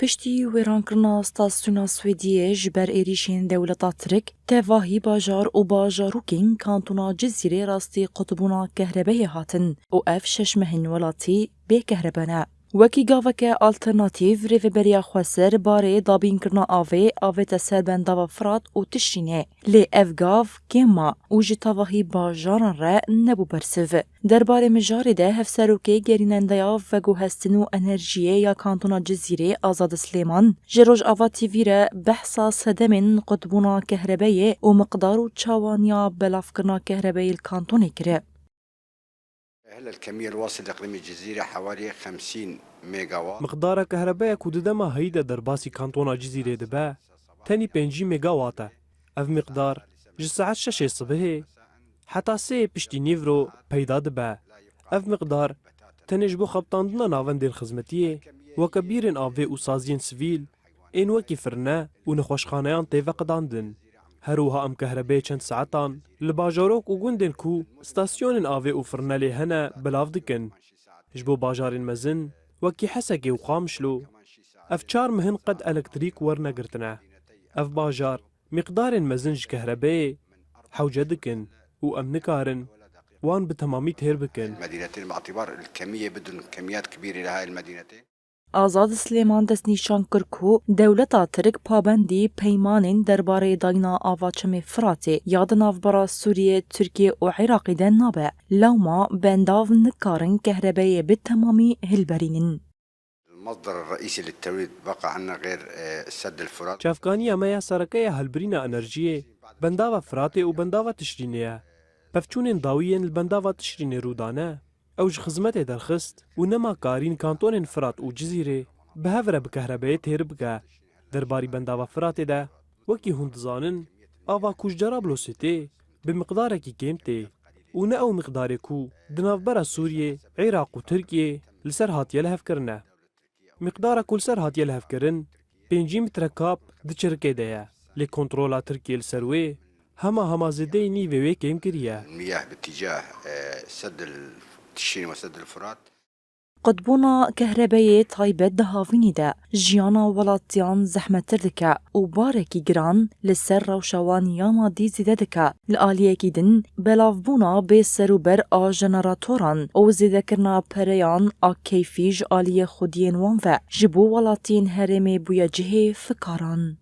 پشتی ویرانکرنا ستاسیونا سویدیه جبر ایریشین دولتا ترک تواهی باجار و باجاروکین کانتونا جزیره راستی قطبونا کهربه هاتن و اف 6 مهن ولاتی به کهربانه. وکی گاوکه آلترناتیو ریوبریا خواسر باره دابین کرنا آوه تسر بنداو فرات و تشینه لی اف گاو کما و جتاواهی باجاران را نبو برسو. درباره مجاری ده هفسروکه گرینندیا وگو هستنو انرژیه یا کانتونا جزیره آزاد سلیمان جروج آوا تیوی را بحثا صدمن قطبونا کهربه و مقدارو چاوانیا بلاف کرنا کهربه الکانتونی کره. هلا الكمية الواصلة لإقليم الجزيرة حوالي 50 ميجا وات. مقدار كهرباء كوددما هيدا درباسي كانتونا جزيرة دبا تاني 5 ميجا واتا. اف مقدار جساعات 6 صبح حتى سي بشتي نيفرو بيدا دبا. اف مقدار تنجبو خبطاندنا ناوندين خزمتيه وكبيرن آوه وسازين سفيل این وکی فرنا و نخوشخانهان تیوه قداندن. هروها ام كهرباء چند ساعتان لباجاروك و گوندن کو ستاسيون آوه و فرنا لی هنه بلاف دکن. جبو باجارين مزن وكي حسكي و قامشلو. اف 4 مهن قد الكتريك ورنا قرتنا. اف باجار مقدار مزنج كهرباء حوجه دكن و ام نكارن وان بتمامي تهير بكن. مدينتين باعتبار الكمية بدون كميات كبيرة لهاي المدينتين. آزاد سلیمان دست نیشان کرکو دولتا ترک پابندی پیمانین درباره داینا آواچم فراتی یاد نافبرا سوریه ترکیه و عراق دن نابه لوما بنداو نکارن کهربای بالتمامی هلبرینن. المصدر الرئيسي للتوليد بقى عنا غير سد الفرات. چافکانی ما سرکه هلبرینا انرژی بنداو فراتی و بنداو تشرینیه. پفچونین داویین البنداو تشرین رودانه. اوج خدمت درخست و نما کارین کانتون فرات و جزیره به هفره بکهربای تیر بگه. درباری بنداو فرات ده وکی هند زانن آوا کشجرا بلوسته به مقدار کی کمته و نه او مقدار کو دنافبر سوریه عراق و ترکیه لسر هاتیه لهف کرنه. مقدار کل سر هاتیه لهف کرن 5 متر کاب دچرکه ده لی کنترولا ترکیه لسروه هما زده نیوه کم کریه. المياه باتجاه سد تشين وسد الفرات. قطبونا كهرباية طايبة دهافيني دا جيانا ولاتيان زحمة تردكا وباركي جران لسر روشوان ياما دي زيددكا لآلية كيدن بلافبونا بسروبر آ جنراتوران او زيدكرنا بريان آ كيفيج آلية خودين وانفا جبو ولاتين هرمي بويا جهي فكاران.